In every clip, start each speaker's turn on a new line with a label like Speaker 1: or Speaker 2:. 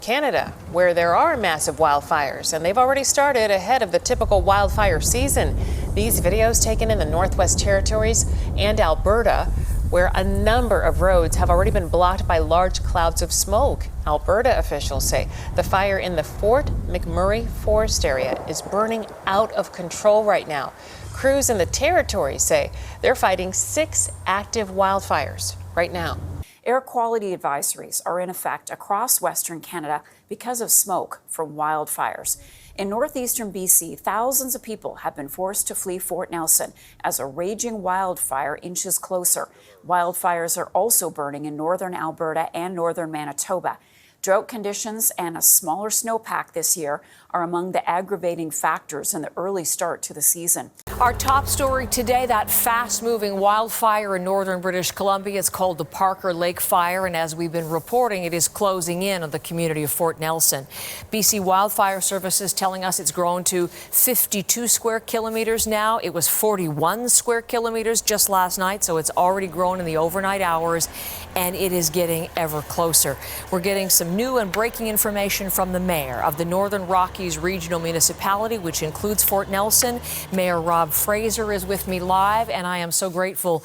Speaker 1: Canada, where there are massive wildfires, and they've already started ahead of the typical wildfire season. These videos taken in the Northwest Territories and Alberta, where a number of roads have already been blocked by large clouds of smoke. Alberta officials say the fire in the Fort McMurray forest area is burning out of control right now. Crews in the territory say they're fighting 6 active wildfires right now.
Speaker 2: Air quality advisories are in effect across Western Canada because of smoke from wildfires. In northeastern BC, thousands of people have been forced to flee Fort Nelson as a raging wildfire inches closer. Wildfires are also burning in northern Alberta and northern Manitoba. Drought conditions and a smaller snowpack this year are among the aggravating factors in the early start to the season.
Speaker 3: Our top story today, that fast-moving wildfire in northern British Columbia. It's called the Parker Lake Fire, and as we've been reporting, it is closing in on the community of Fort Nelson. BC Wildfire Services telling us it's grown to 52 square kilometers now. It was 41 square kilometers just last night, so it's already grown in the overnight hours, and it is getting ever closer. We're getting some new and breaking information from the mayor of the Northern Rockies Regional Municipality, which includes Fort Nelson. Mayor Rob Fraser is with me live, and I am so grateful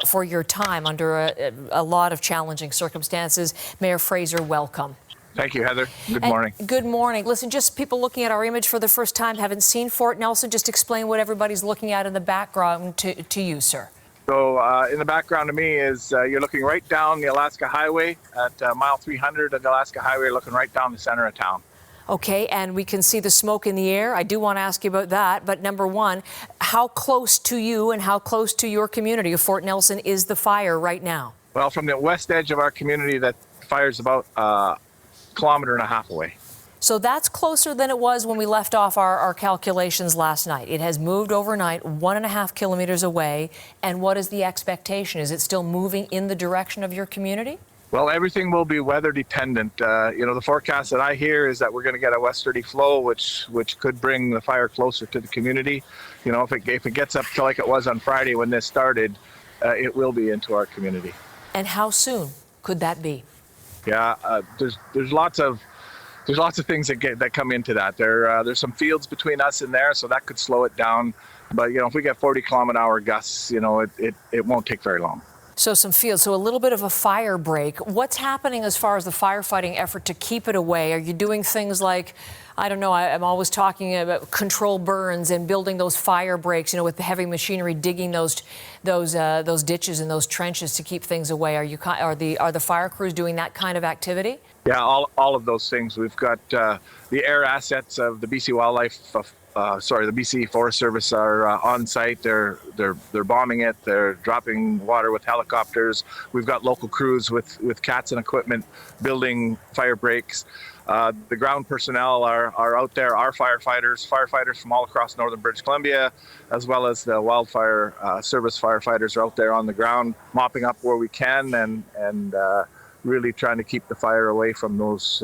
Speaker 3: for your time under a lot of challenging circumstances. Mayor Fraser, welcome.
Speaker 4: Thank you, Heather. Good morning.
Speaker 3: Good morning. Listen, just people looking at our image for the first time, haven't seen Fort Nelson. Just explain what everybody's looking at in the background to you, sir.
Speaker 4: So in the background to me is you're looking right down the Alaska Highway at mile 300 of the Alaska Highway, looking right down the center of town.
Speaker 3: Okay, and we can see the smoke in the air. I do want to ask you about that, but number one, how close to you and how close to your community of Fort Nelson is the fire right now?
Speaker 4: Well, from the west edge of our community, that fire's about a kilometer and a half away.
Speaker 3: So that's closer than it was when we left off our calculations last night. It has moved overnight 1.5 kilometers away. And what is the expectation? Is it still moving in the direction of your community?
Speaker 4: Well, everything will be weather dependent. The forecast that I hear is that we're going to get a westerly flow, which could bring the fire closer to the community. You know, if it gets up to like it was on Friday when this started, it will be into our community.
Speaker 3: And how soon could that be?
Speaker 4: Yeah, there's lots of things that come into that. There's some fields between us and there, so that could slow it down. But if we get 40-kilometer-hour gusts, it won't take very long.
Speaker 3: So some fields, so a little bit of a fire break. What's happening as far as the firefighting effort to keep it away? Are you doing things like, I don't know, I'm always talking about control burns and building those fire breaks, with the heavy machinery, digging those ditches and those trenches to keep things away. Are the fire crews doing that kind of activity?
Speaker 4: Yeah, all of those things. We've got the air assets of the BC the BC Forest Service are on site. They're bombing it. They're dropping water with helicopters. We've got local crews with cats and equipment building fire breaks. The ground personnel are out there. Our firefighters from all across northern British Columbia, as well as the Wildfire Service firefighters are out there on the ground, mopping up where we can and really trying to keep the fire away from those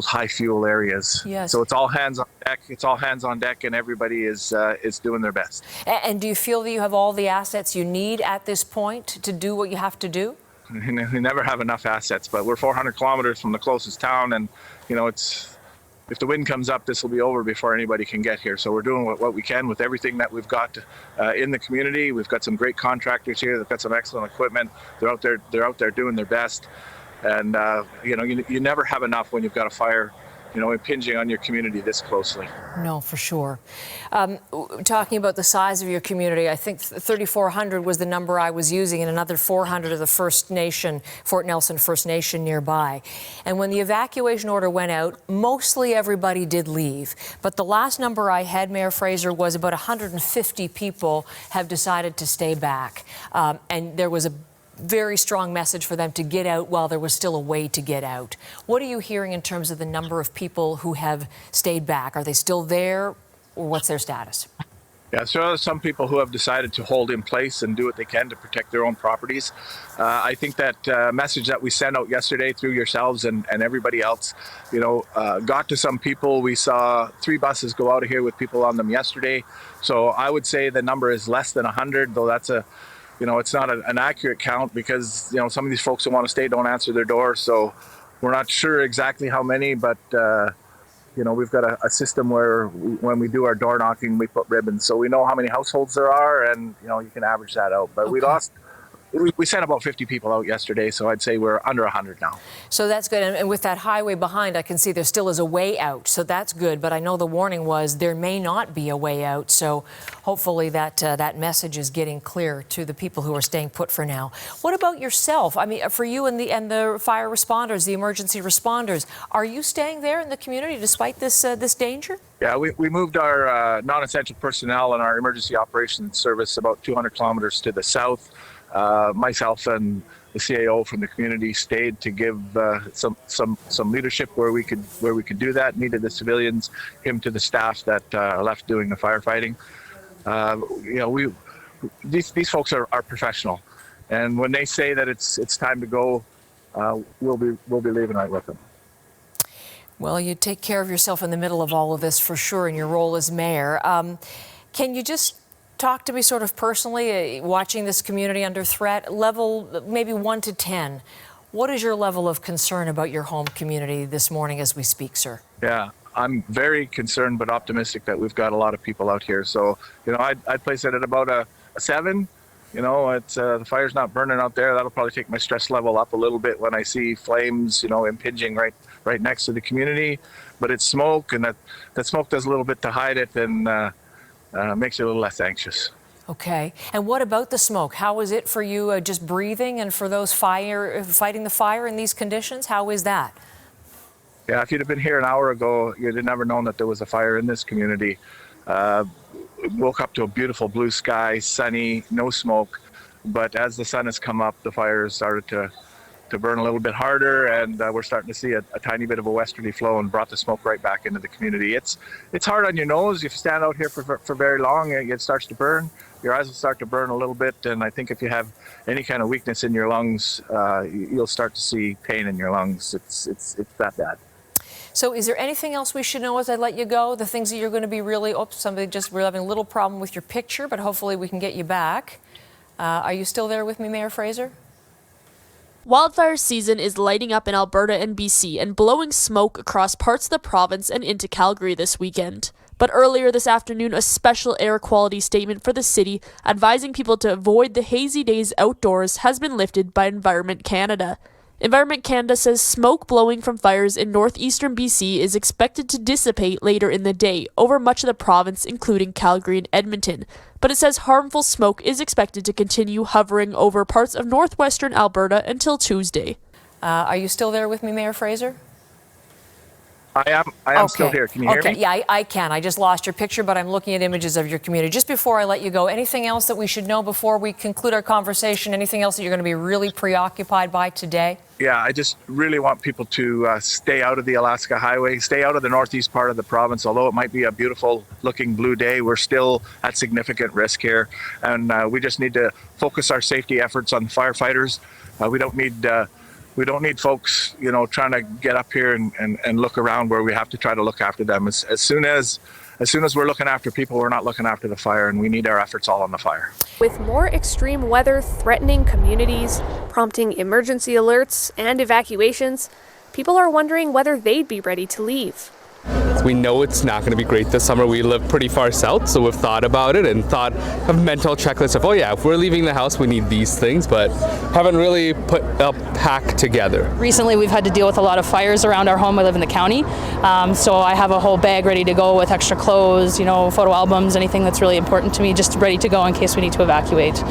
Speaker 4: high fuel areas.
Speaker 3: Yes.
Speaker 4: So it's all hands on deck. And everybody is doing their best.
Speaker 3: And do you feel that you have all the assets you need at this point to do what you have to do?
Speaker 4: We never have enough assets, but we're 400 kilometers from the closest town, and if the wind comes up, this will be over before anybody can get here. So we're doing what we can with everything that we've got in the community. We've got some great contractors here. They've got some excellent equipment. They're out there doing their best. And you never have enough when you've got a fire impinging on your community this closely.
Speaker 3: No, for sure. Talking about the size of your community, I think 3,400 was the number I was using, and another 400 of the First Nation, Fort Nelson First Nation nearby. And when the evacuation order went out, mostly everybody did leave. But the last number I had, Mayor Fraser, was about 150 people have decided to stay back. And there was a very strong message for them to get out while there was still a way to get out. What are you hearing in terms of the number of people who have stayed back? Are they still there, or what's their status?
Speaker 4: Yeah, so there are some people who have decided to hold in place and do what they can to protect their own properties. I think that message that we sent out yesterday through yourselves and everybody else, got to some people. We saw 3 buses go out of here with people on them yesterday. So I would say the number is less than 100, though that's it's not an accurate count because, some of these folks who want to stay don't answer their door. So We're not sure exactly how many, but we've got a system where when we do our door knocking, we put ribbons, so we know how many households there are, and you can average that out. But we sent about 50 people out yesterday, so I'd say we're under 100 now.
Speaker 3: So that's good. And with that highway behind, I can see there still is a way out. So that's good. But I know the warning was there may not be a way out. So hopefully that message is getting clear to the people who are staying put for now. What about yourself? I mean, for you and the fire responders, the emergency responders, are you staying there in the community despite this danger?
Speaker 4: Yeah, we moved our non-essential personnel and our emergency operations service about 200 kilometers to the south. Myself and the CAO from the community stayed to give some leadership where we could do that. Needed the civilians, him to the staff that are left doing the firefighting. These folks are professional, and when they say that it's time to go, we'll be leaving right with them.
Speaker 3: Well, you take care of yourself in the middle of all of this for sure in your role as mayor. Can you just talk to me sort of personally, watching this community under threat, level maybe 1 to 10. What is your level of concern about your home community this morning as we speak, sir?
Speaker 4: Yeah, I'm very concerned but optimistic that we've got a lot of people out here. So, I'd place it at about a 7. It's the fire's not burning out there. That'll probably take my stress level up a little bit when I see flames, impinging right next to the community. But it's smoke, and that smoke does a little bit to hide it, and makes you a little less anxious.
Speaker 3: Okay. And what about the smoke? How is it for you just breathing, and for those fighting the fire in these conditions? How is that?
Speaker 4: Yeah, if you'd have been here an hour ago, you'd have never known that there was a fire in this community. Woke up to a beautiful blue sky, sunny, no smoke. But as the sun has come up, the fire started to burn a little bit harder, and we're starting to see a tiny bit of a westerly flow, and brought the smoke right back into the community. It's hard on your nose. If you stand out here for very long, it starts to burn. Your eyes will start to burn a little bit, and I think if you have any kind of weakness in your lungs, you'll start to see pain in your lungs. It's that bad.
Speaker 3: So is there anything else we should know as I let you go? The things that you're going to be really, we're having a little problem with your picture, but hopefully we can get you back. Are you still there with me, Mayor Fraser?
Speaker 5: Wildfire season is lighting up in Alberta and BC and blowing smoke across parts of the province and into Calgary this weekend. But earlier this afternoon, a special air quality statement for the city advising people to avoid the hazy days outdoors has been lifted by Environment Canada. Environment Canada says smoke blowing from fires in northeastern BC is expected to dissipate later in the day over much of the province, including Calgary and Edmonton. But it says harmful smoke is expected to continue hovering over parts of northwestern Alberta until Tuesday.
Speaker 3: Are you still there with me, Mayor Fraser?
Speaker 4: I am still here. Can you hear me?
Speaker 3: Yeah, I can. I just lost your picture, but I'm looking at images of your community. Just before I let you go, anything else that we should know before we conclude our conversation? Anything else that you're going to be really preoccupied by today?
Speaker 4: Yeah, I just really want people to stay out of the Alaska Highway, stay out of the northeast part of the province. Although it might be a beautiful looking blue day, we're still at significant risk here. And we just need to focus our safety efforts on firefighters. We don't need folks, trying to get up here and look around where we have to try to look after them. As soon as we're looking after people, we're not looking after the fire, and we need our efforts all on the fire.
Speaker 6: With more extreme weather threatening communities, prompting emergency alerts and evacuations, people are wondering whether they'd be ready to leave.
Speaker 7: We know it's not going to be great this summer. We live pretty far south, so we've thought about it and thought of mental checklists of, if we're leaving the house, we need these things, but haven't really put a pack together.
Speaker 8: Recently, we've had to deal with a lot of fires around our home. I live in the county, so I have a whole bag ready to go with extra clothes, photo albums, anything that's really important to me, just ready to go in case we need to evacuate.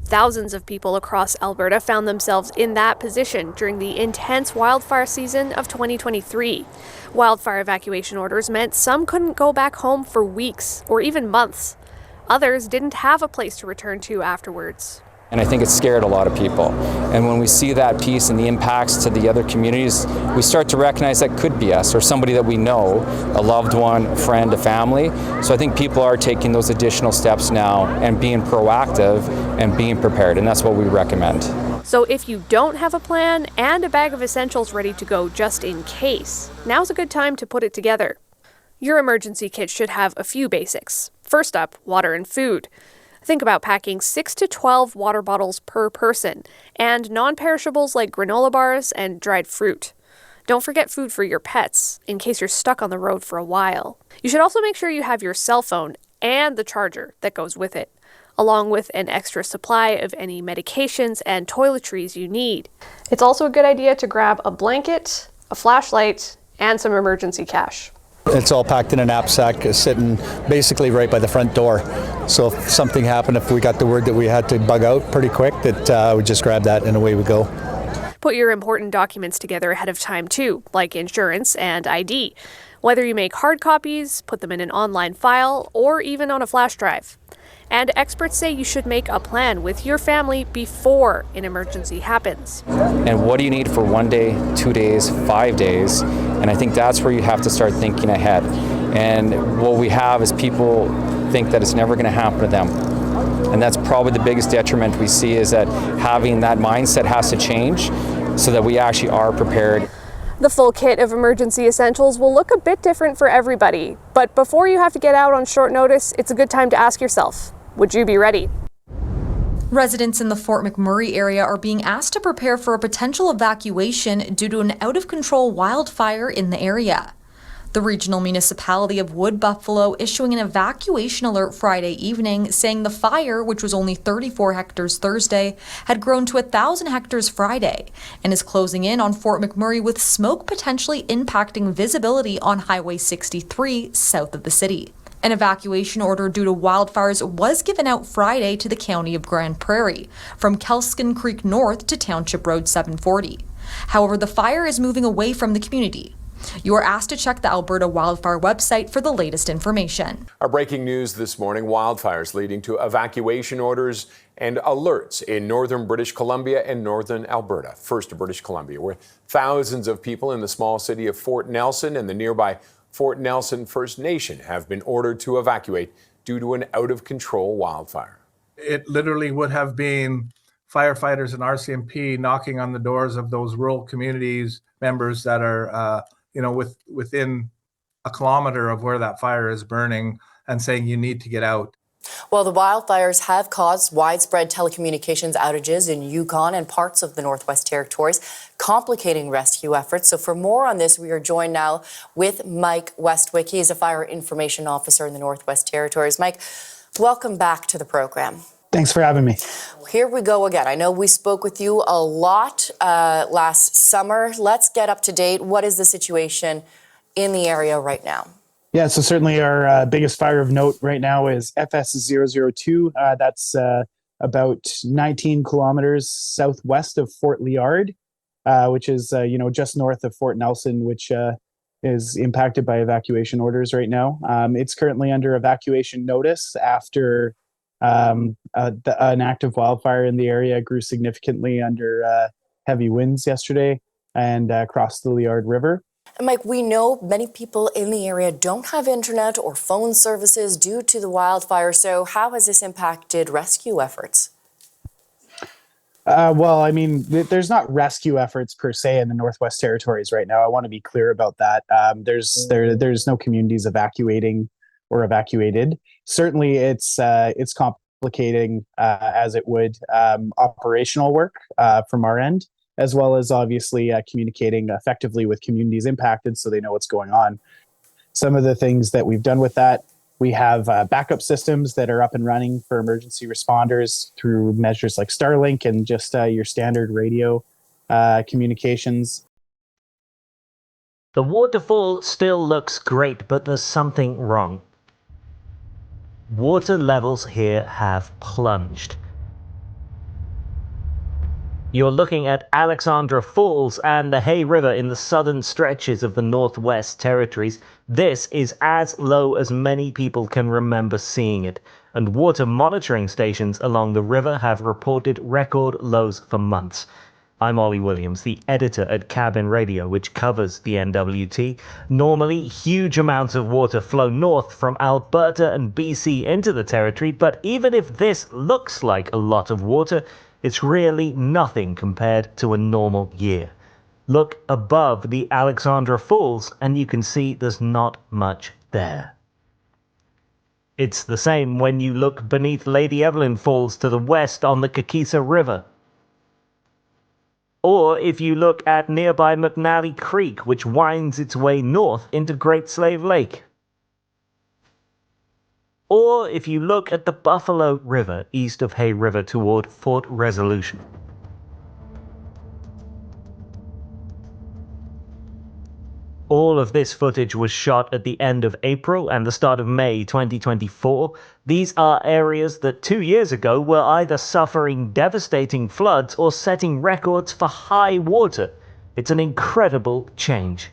Speaker 6: Thousands of people across Alberta found themselves in that position during the intense wildfire season of 2023. Wildfire evacuation orders meant some couldn't go back home for weeks or even months. Others didn't have a place to return to afterwards.
Speaker 9: And I think it scared a lot of people. And when we see that piece and the impacts to the other communities, we start to recognize that could be us or somebody that we know, a loved one, a friend, a family. So I think people are taking those additional steps now and being proactive and being prepared, and that's what we recommend.
Speaker 6: So if you don't have a plan and a bag of essentials ready to go just in case, now's a good time to put it together. Your emergency kit should have a few basics. First up, water and food. Think about packing 6 to 12 water bottles per person, and non-perishables like granola bars and dried fruit. Don't forget food for your pets, in case you're stuck on the road for a while. You should also make sure you have your cell phone and the charger that goes with it, along with an extra supply of any medications and toiletries you need. It's also a good idea to grab a blanket, a flashlight, and some emergency cash.
Speaker 10: It's all packed in a knapsack, sitting basically right by the front door. So if something happened, if we got the word that we had to bug out pretty quick, that we just grab that and away we go.
Speaker 6: Put your important documents together ahead of time too, like insurance and ID. Whether you make hard copies, put them in an online file, or even on a flash drive. And experts say you should make a plan with your family before an emergency happens.
Speaker 9: And what do you need for 1 day, 2 days, 5 days? And I think that's where you have to start thinking ahead. And what we have is people think that it's never going to happen to them. And that's probably the biggest detriment we see, is that having that mindset has to change so that we actually are prepared.
Speaker 6: The full kit of emergency essentials will look a bit different for everybody, but before you have to get out on short notice, it's a good time to ask yourself, would you be ready?
Speaker 11: Residents in the Fort McMurray area are being asked to prepare for a potential evacuation due to an out-of-control wildfire in the area. The regional municipality of Wood Buffalo issuing an evacuation alert Friday evening, saying the fire, which was only 34 hectares Thursday, had grown to 1,000 hectares Friday and is closing in on Fort McMurray, with smoke potentially impacting visibility on Highway 63 south of the city. An evacuation order due to wildfires was given out Friday to the county of Grand Prairie, from Kelskin Creek North to Township Road 740. However, the fire is moving away from the community. You are asked to check the Alberta Wildfire website for the latest information.
Speaker 12: Our breaking news this morning: wildfires leading to evacuation orders and alerts in northern British Columbia and northern Alberta. First to British Columbia, where thousands of people in the small city of Fort Nelson and the nearby Fort Nelson First Nation have been ordered to evacuate due to an out-of-control wildfire.
Speaker 4: It literally would have been firefighters and RCMP knocking on the doors of those rural communities members that are within a kilometer of where that fire is burning, and saying you need to get out.
Speaker 13: Well, the wildfires have caused widespread telecommunications outages in Yukon and parts of the Northwest Territories, complicating rescue efforts. So for more on this, we are joined now with Mike Westwick. He is a fire information officer in the Northwest Territories. Mike, welcome back to the program.
Speaker 14: Thanks for having me.
Speaker 13: Here we go again. I know we spoke with you a lot last summer. Let's get up to date. What is the situation in the area right now?
Speaker 14: Yeah, so certainly our biggest fire of note right now is FS002. That's about 19 kilometers southwest of Fort Liard, which is just north of Fort Nelson, which is impacted by evacuation orders right now. It's currently under evacuation notice after an active wildfire in the area grew significantly under heavy winds yesterday and crossed the Liard River.
Speaker 13: And Mike, we know many people in the area don't have internet or phone services due to the wildfire. So how has this impacted rescue efforts?
Speaker 14: Well, I mean, there's not rescue efforts per se in the Northwest Territories right now. I want to be clear about that. There's no communities evacuating or evacuated. Certainly, it's complicating as it would operational work from our end, as well as obviously communicating effectively with communities impacted so they know what's going on. Some of the things that we've done with that, we have backup systems that are up and running for emergency responders through measures like Starlink and just your standard radio communications.
Speaker 15: The waterfall still looks great, but there's something wrong. Water levels here have plunged. You're looking at Alexandra Falls and the Hay River in the southern stretches of the Northwest Territories. This is as low as many people can remember seeing it, and water monitoring stations along the river have reported record lows for months. I'm Ollie Williams, the editor at Cabin Radio, which covers the NWT. Normally, huge amounts of water flow north from Alberta and BC into the territory, but even if this looks like a lot of water, it's really nothing compared to a normal year. Look above the Alexandra Falls and you can see there's not much there. It's the same when you look beneath Lady Evelyn Falls to the west on the Kakisa River. Or if you look at nearby McNally Creek, which winds its way north into Great Slave Lake. Or if you look at the Buffalo River east of Hay River toward Fort Resolution. All of this footage was shot at the end of April and the start of May 2024. These are areas that 2 years ago were either suffering devastating floods or setting records for high water. It's an incredible change.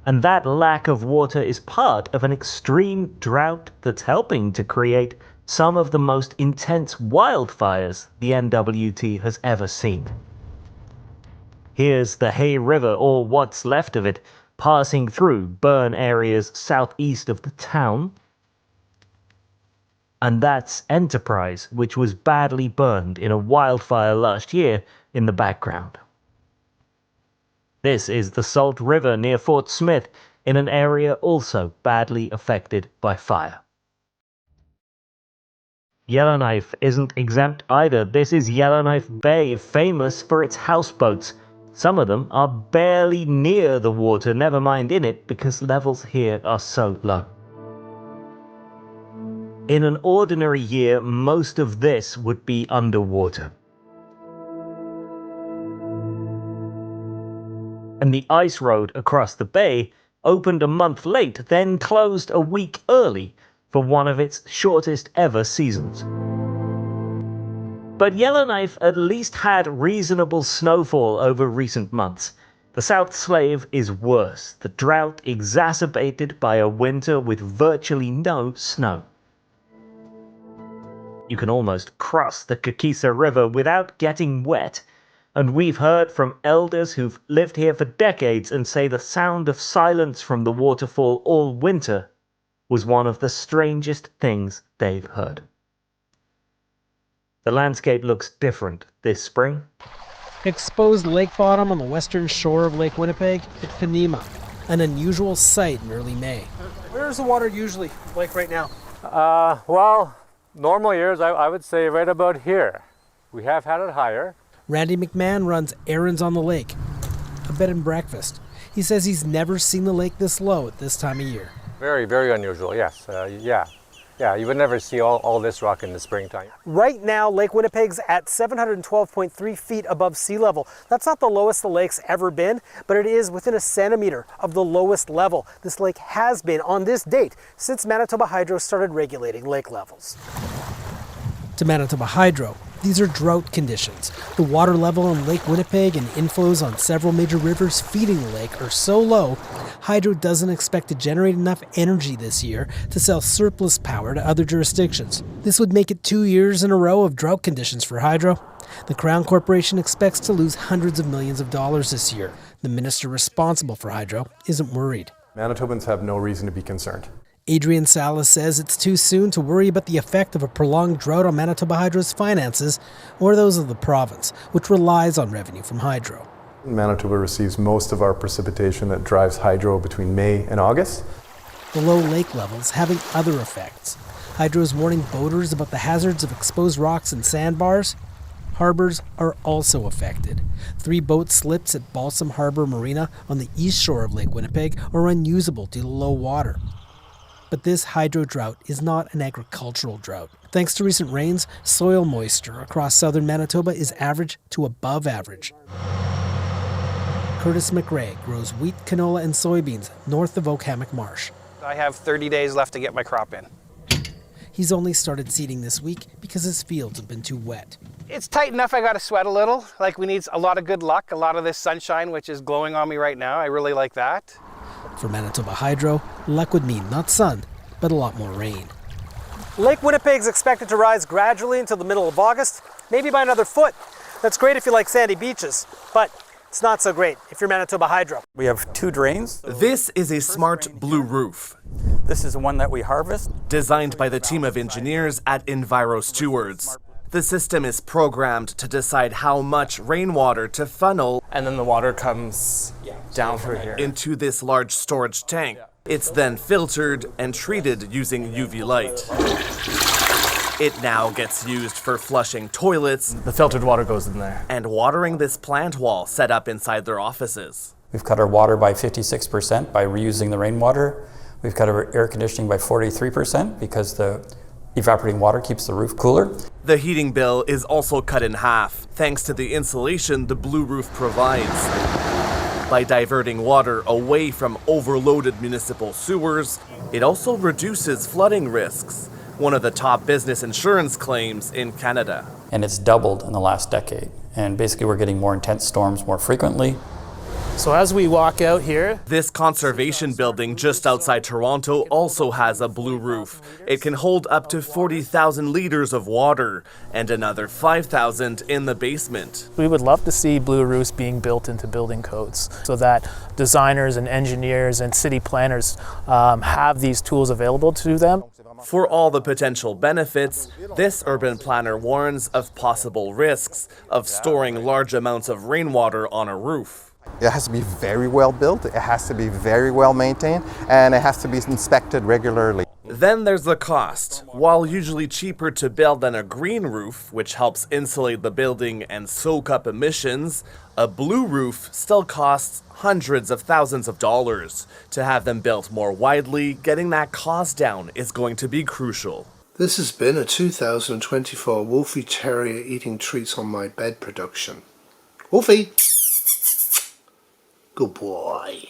Speaker 15: And that lack of water is part of an extreme drought that's helping to create some of the most intense wildfires the NWT has ever seen. Here's the Hay River, or what's left of it, passing through burn areas southeast of the town. And that's Enterprise, which was badly burned in a wildfire last year in the background. This is the Salt River near Fort Smith, in an area also badly affected by fire. Yellowknife isn't exempt either. This is Yellowknife Bay, famous for its houseboats. Some of them are barely near the water, never mind in it, because levels here are so low. In an ordinary year, most of this would be underwater. And the ice road across the bay opened a month late, then closed a week early for one of its shortest ever seasons. But Yellowknife at least had reasonable snowfall over recent months. The South Slave is worse, the drought exacerbated by a winter with virtually no snow. You can almost cross the Kakisa River without getting wet, and we've heard from elders who've lived here for decades and say the sound of silence from the waterfall all winter was one of the strangest things they've heard. The landscape looks different this spring.
Speaker 16: Exposed lake bottom on the western shore of Lake Winnipeg at Fanima, an unusual sight in early May.
Speaker 17: Where's the water usually like right now?
Speaker 18: Well, normal years I would say right about here. We have had it higher.
Speaker 16: Randy McMahon runs errands on the lake, a bed and breakfast. He says he's never seen the lake this low at this time of year.
Speaker 18: Very, very unusual, yes. Yeah, you would never see all this rock in the springtime.
Speaker 17: Right now, Lake Winnipeg's at 712.3 feet above sea level. That's not the lowest the lake's ever been, but it is within a centimeter of the lowest level this lake has been on this date since Manitoba Hydro started regulating lake levels.
Speaker 16: To Manitoba Hydro, these are drought conditions. The water level on Lake Winnipeg and inflows on several major rivers feeding the lake are so low, Hydro doesn't expect to generate enough energy this year to sell surplus power to other jurisdictions. This would make it 2 years in a row of drought conditions for Hydro. The Crown Corporation expects to lose hundreds of millions of dollars this year. The minister responsible for Hydro isn't worried.
Speaker 19: Manitobans have no reason to be concerned.
Speaker 16: Adrian Salas says it's too soon to worry about the effect of a prolonged drought on Manitoba Hydro's finances or those of the province, which relies on revenue from hydro.
Speaker 19: Manitoba receives most of our precipitation that drives hydro between May and August.
Speaker 16: The low lake levels having other effects. Hydro is warning boaters about the hazards of exposed rocks and sandbars. Harbors are also affected. 3 boat slips at Balsam Harbor Marina on the east shore of Lake Winnipeg are unusable due to low water. But this hydro drought is not an agricultural drought. Thanks to recent rains, soil moisture across southern Manitoba is average to above average. Curtis McRae grows wheat, canola, and soybeans north of Oak Hammock Marsh.
Speaker 17: I have 30 days left to get my crop in.
Speaker 16: He's only started seeding this week because his fields have been too wet.
Speaker 17: It's tight enough I gotta sweat a little. Like, we need a lot of good luck, a lot of this sunshine, which is glowing on me right now. I really like that.
Speaker 16: For Manitoba Hydro, luck would mean not sun, but a lot more rain.
Speaker 17: Lake Winnipeg's expected to rise gradually until the middle of August, maybe by another foot. That's great if you like sandy beaches, but it's not so great if you're Manitoba Hydro.
Speaker 20: We have 2 drains.
Speaker 21: This is a smart blue roof.
Speaker 20: This is the one that we harvest.
Speaker 21: Designed by the team of engineers at Enviro Stewards. The system is programmed to decide how much rainwater to funnel.
Speaker 22: And then the water comes down through here
Speaker 21: into this large storage tank. It's then filtered and treated using UV light. It now gets used for flushing toilets.
Speaker 22: The filtered water goes in there.
Speaker 21: And watering this plant wall set up inside their offices.
Speaker 1: We've cut our water by 56% by reusing the rainwater. We've cut our air conditioning by 43% because the evaporating water keeps the roof cooler.
Speaker 21: The heating bill is also cut in half, thanks to the insulation the blue roof provides. By diverting water away from overloaded municipal sewers, it also reduces flooding risks, one of the top business insurance claims in Canada.
Speaker 1: And it's doubled in the last decade. And basically we're getting more intense storms more frequently.
Speaker 17: So as we walk out here,
Speaker 21: this conservation building just outside Toronto also has a blue roof. It can hold up to 40,000 liters of water and another 5,000 in the basement.
Speaker 17: we would love to see blue roofs being built into building codes so that designers and engineers and city planners have these tools available to them.
Speaker 21: For all the potential benefits, this urban planner warns of possible risks of storing large amounts of rainwater on a roof.
Speaker 2: It has to be very well built, it has to be very well maintained, and it has to be inspected regularly.
Speaker 21: Then there's the cost. While usually cheaper to build than a green roof, which helps insulate the building and soak up emissions, a blue roof still costs hundreds of thousands of dollars. To have them built more widely, getting that cost down is going to be crucial.
Speaker 23: This has been a 2024 Wolfie Terrier Eating Treats on My Bed production. Wolfie! Good boy.